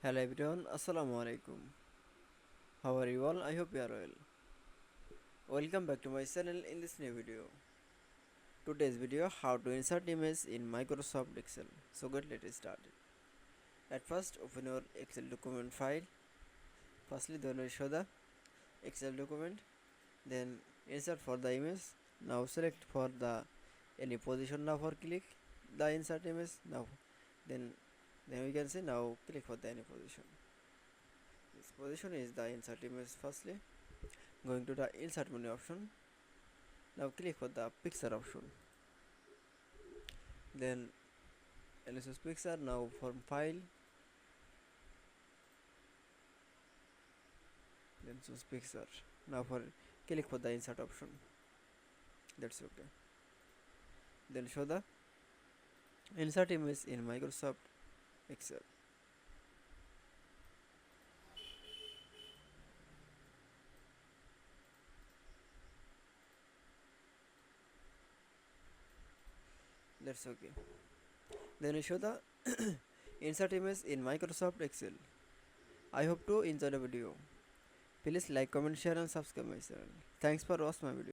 Hello everyone, Assalamu Walaikum. How are you all? I hope you are well. Welcome back to my channel in this new video. Today's video how to insert image in Microsoft Excel. So let's start it. At first open your Excel document file. Firstly then we show the Excel document. Then insert for the image. Now select for the any position now for click the insert image now. Then we can say now click for the any position. This position is the insert image firstly. Going to the insert menu option. Now click for the picture option. Then choose picture. Now from file. Then choose picture. Now for click for the insert option. That's okay. Then show the insert image in Microsoft Excel. That's okay. Then we show the insert image in Microsoft Excel. I hope to enjoy the video. Please like, comment, share and subscribe my channel. Thanks for watching my video.